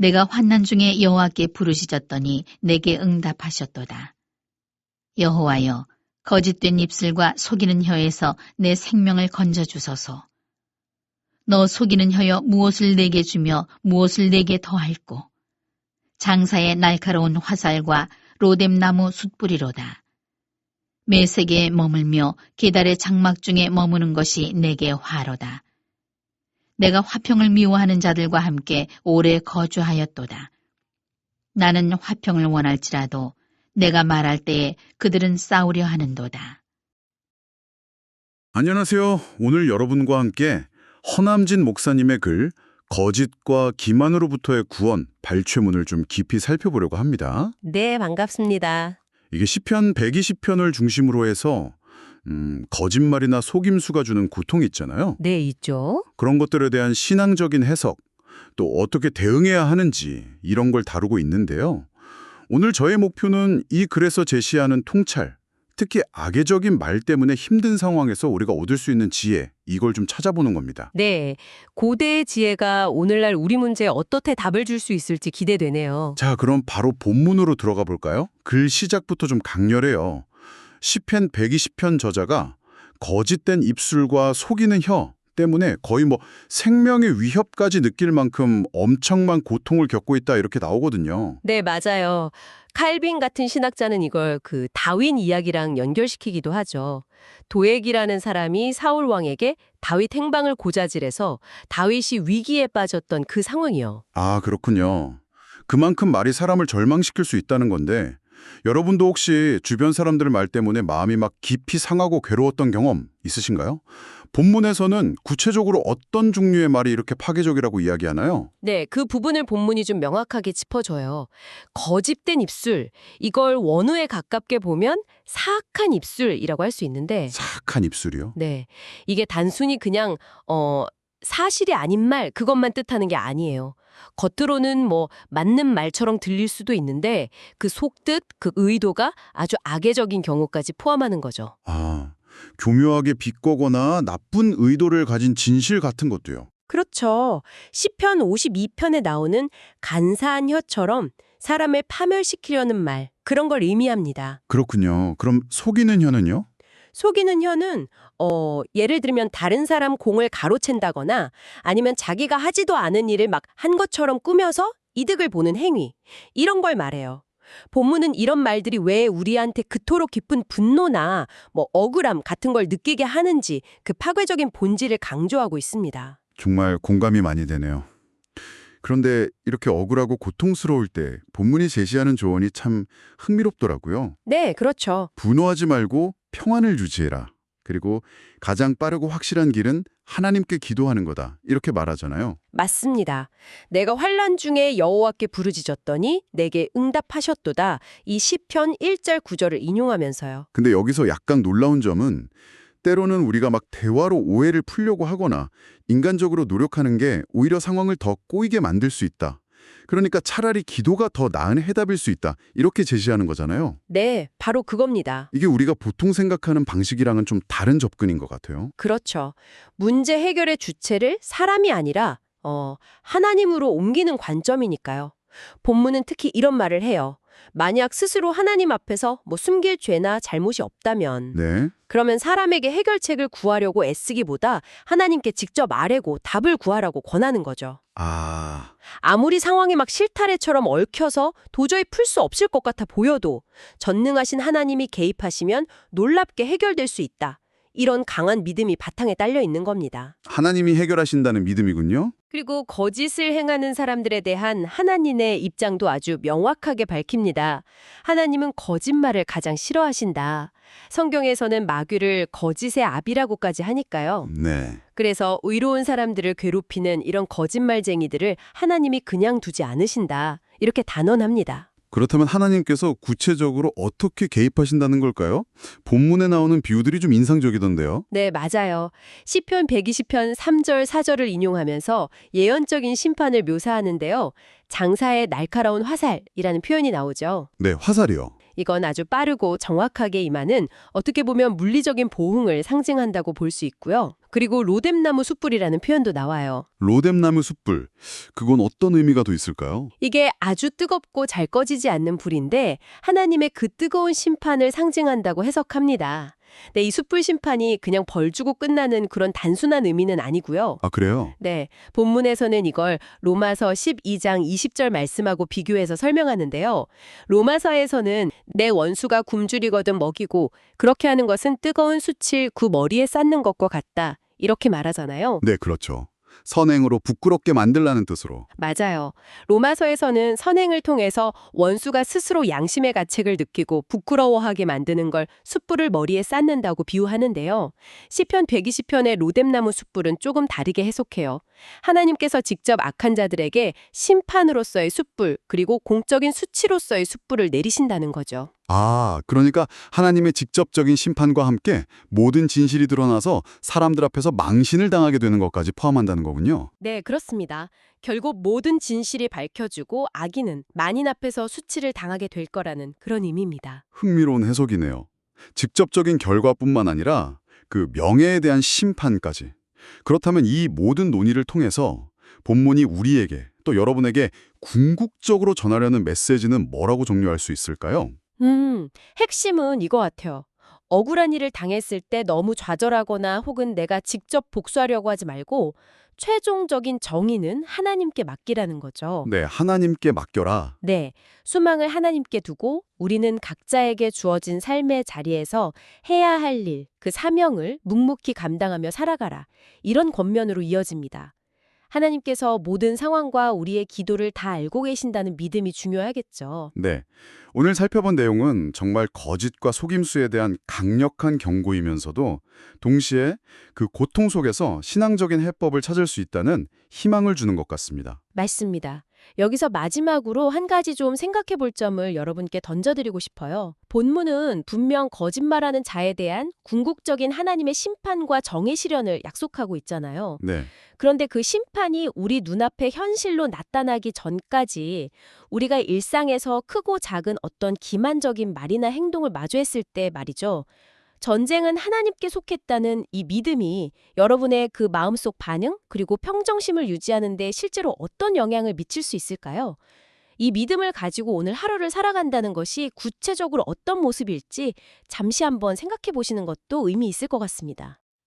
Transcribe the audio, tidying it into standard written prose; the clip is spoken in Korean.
내가 환난 중에 여호와께 부르짖었더니 내게 응답하셨도다. 여호와여, 거짓된 입술과 속이는 혀에서 내 생명을 건져주소서. 너 속이는 혀여 무엇을 내게 주며 무엇을 내게 더할꼬. 장사의 날카로운 화살과 로뎀나무 숯불이로다. 매색에 머물며 계달의 장막 중에 머무는 것이 내게 화로다. 내가 화평을 미워하는 자들과 함께 오래 거주하였도다. 나는 화평을 원할지라도 내가 말할 때에 그들은 싸우려 하는도다. 안녕하세요. 오늘 여러분과 함께 허남진 목사님의 글 거짓과 기만으로부터의 구원, 발췌문을 좀 깊이 살펴보려고 합니다. 네, 반갑습니다. 이게 시편 120편을 중심으로 해서 거짓말이나 속임수가 주는 고통이 있잖아요. 네, 있죠. 그런 것들에 대한 신앙적인 해석, 또 어떻게 대응해야 하는지 이런 걸 다루고 있는데요. 오늘 저의 목표는 이 글에서 제시하는 통찰, 특히 악의적인 말 때문에 힘든 상황에서 우리가 얻을 수 있는 지혜, 이걸 좀 찾아보는 겁니다. 네, 고대의 지혜가 오늘날 우리 문제에 어떻게 답을 줄 수 있을지 기대되네요. 자, 그럼 바로 본문으로 들어가 볼까요? 글 시작부터 좀 강렬해요. 시편 120편 저자가 거짓된 입술과 속이는 혀 때문에 거의 생명의 위협까지 느낄 만큼 엄청난 고통을 겪고 있다 이렇게 나오거든요. 네, 맞아요. 칼빈 같은 신학자는 이걸 다윈 이야기랑 연결시키기도 하죠. 도액이라는 사람이 사울 왕에게 다윗 행방을 고자질해서 다윗이 위기에 빠졌던 그 상황이요. 아, 그렇군요. 그만큼 말이 사람을 절망시킬 수 있다는 건데 여러분도 혹시 주변 사람들 말 때문에 마음이 막 깊이 상하고 괴로웠던 경험 있으신가요? 본문에서는 구체적으로 어떤 종류의 말이 이렇게 파괴적이라고 이야기하나요? 네, 그 부분을 본문이 좀 명확하게 짚어줘요. 거짓된 입술, 이걸 원어에 가깝게 보면 사악한 입술이라고 할 수 있는데 사악한 입술이요? 네, 이게 단순히 그냥 사실이 아닌 말 그것만 뜻하는 게 아니에요. 겉으로는 맞는 말처럼 들릴 수도 있는데 그 속뜻, 그 의도가 아주 악의적인 경우까지 포함하는 거죠. 아, 교묘하게 비꼬거나 나쁜 의도를 가진 진실 같은 것도요. 그렇죠. 시편 52편에 나오는 간사한 혀처럼 사람을 파멸시키려는 말, 그런 걸 의미합니다. 그렇군요. 그럼 속이는 혀는요? 속이는 혀는 예를 들면 다른 사람 공을 가로챈다거나 아니면 자기가 하지도 않은 일을 막 한 것처럼 꾸며서 이득을 보는 행위, 이런 걸 말해요. 본문은 이런 말들이 왜 우리한테 그토록 깊은 분노나 억울함 같은 걸 느끼게 하는지 그 파괴적인 본질을 강조하고 있습니다. 정말 공감이 많이 되네요. 그런데 이렇게 억울하고 고통스러울 때 본문이 제시하는 조언이 참 흥미롭더라고요. 네, 그렇죠. 분노하지 말고 평안을 유지해라. 그리고 가장 빠르고 확실한 길은 하나님께 기도하는 거다. 이렇게 말하잖아요. 맞습니다. 내가 환난 중에 여호와께 부르짖었더니 내게 응답하셨도다. 이 시편 1절 9절을 인용하면서요. 근데 여기서 약간 놀라운 점은 때로는 우리가 막 대화로 오해를 풀려고 하거나 인간적으로 노력하는 게 오히려 상황을 더 꼬이게 만들 수 있다. 그러니까 차라리 기도가 더 나은 해답일 수 있다. 이렇게 제시하는 거잖아요. 네, 바로 그겁니다. 이게 우리가 보통 생각하는 방식이랑은 좀 다른 접근인 것 같아요. 그렇죠. 문제 해결의 주체를 사람이 아니라 하나님으로 옮기는 관점이니까요. 본문은 특히 이런 말을 해요. 만약 스스로 하나님 앞에서 숨길 죄나 잘못이 없다면 네. 그러면 사람에게 해결책을 구하려고 애쓰기보다 하나님께 직접 아뢰고 답을 구하라고 권하는 거죠. 아, 아무리 상황이 막 실타래처럼 얽혀서 도저히 풀 수 없을 것 같아 보여도 전능하신 하나님이 개입하시면 놀랍게 해결될 수 있다. 이런 강한 믿음이 바탕에 딸려 있는 겁니다. 하나님이 해결하신다는 믿음이군요. 그리고 거짓을 행하는 사람들에 대한 하나님의 입장도 아주 명확하게 밝힙니다. 하나님은 거짓말을 가장 싫어하신다. 성경에서는 마귀를 거짓의 아비라고까지 하니까요. 네. 그래서 의로운 사람들을 괴롭히는 이런 거짓말쟁이들을 하나님이 그냥 두지 않으신다. 이렇게 단언합니다. 그렇다면 하나님께서 구체적으로 어떻게 개입하신다는 걸까요? 본문에 나오는 비유들이 좀 인상적이던데요. 네, 맞아요. 시편 120편 3절 4절을 인용하면서 예언적인 심판을 묘사하는데요. 장사의 날카로운 화살이라는 표현이 나오죠. 네, 화살이요. 이건 아주 빠르고 정확하게 임하는 어떻게 보면 물리적인 보응을 상징한다고 볼 수 있고요. 그리고 로뎀나무 숯불이라는 표현도 나와요. 로뎀나무 숯불, 그건 어떤 의미가 더 있을까요? 이게 아주 뜨겁고 잘 꺼지지 않는 불인데 하나님의 그 뜨거운 심판을 상징한다고 해석합니다. 네, 이 숯불 심판이 그냥 벌 주고 끝나는 그런 단순한 의미는 아니고요. 아, 그래요? 네, 본문에서는 이걸 로마서 12장 20절 말씀하고 비교해서 설명하는데요. 로마서에서는 내 원수가 굶주리거든 먹이고 그렇게 하는 것은 뜨거운 숯을 그 머리에 쌓는 것과 같다. 이렇게 말하잖아요. 네, 그렇죠. 선행으로 부끄럽게 만들라는 뜻으로. 맞아요. 로마서에서는 선행을 통해서 원수가 스스로 양심의 가책을 느끼고 부끄러워하게 만드는 걸 숯불을 머리에 쌓는다고 비유하는데요. 시편 120편의 로뎀나무 숯불은 조금 다르게 해석해요. 하나님께서 직접 악한 자들에게 심판으로서의 숯불, 그리고 공적인 수치로서의 숯불을 내리신다는 거죠. 아, 그러니까 하나님의 직접적인 심판과 함께 모든 진실이 드러나서 사람들 앞에서 망신을 당하게 되는 것까지 포함한다는 거군요. 네, 그렇습니다. 결국 모든 진실이 밝혀지고 악인은 만인 앞에서 수치를 당하게 될 거라는 그런 의미입니다. 흥미로운 해석이네요. 직접적인 결과뿐만 아니라 그 명예에 대한 심판까지. 그렇다면 이 모든 논의를 통해서 본문이 우리에게 또 여러분에게 궁극적으로 전하려는 메시지는 뭐라고 정리할 수 있을까요? 핵심은 이거 같아요. 억울한 일을 당했을 때 너무 좌절하거나 혹은 내가 직접 복수하려고 하지 말고 최종적인 정의는 하나님께 맡기라는 거죠. 네, 하나님께 맡겨라. 네, 수망을 하나님께 두고 우리는 각자에게 주어진 삶의 자리에서 해야 할 일, 그 사명을 묵묵히 감당하며 살아가라. 이런 권면으로 이어집니다. 하나님께서 모든 상황과 우리의 기도를 다 알고 계신다는 믿음이 중요하겠죠. 네, 오늘 살펴본 내용은 정말 거짓과 속임수에 대한 강력한 경고이면서도 동시에 그 고통 속에서 신앙적인 해법을 찾을 수 있다는 희망을 주는 것 같습니다. 맞습니다. 여기서 마지막으로 한 가지 좀 생각해 볼 점을 여러분께 던져드리고 싶어요. 본문은 분명 거짓말하는 자에 대한 궁극적인 하나님의 심판과 정의 실현을 약속하고 있잖아요. 네, 그런데 그 심판이 우리 눈앞에 현실로 나타나기 전까지 우리가 일상에서 크고 작은 어떤 기만적인 말이나 행동을 마주했을 때 말이죠. 전쟁은 하나님께 속했다는 이 믿음이 여러분의 그 마음속 반응 그리고 평정심을 유지하는 데 실제로 어떤 영향을 미칠 수 있을까요? 이 믿음을 가지고 오늘 하루를 살아간다는 것이 구체적으로 어떤 모습일지 잠시 한번 생각해 보시는 것도 의미 있을 것 같습니다.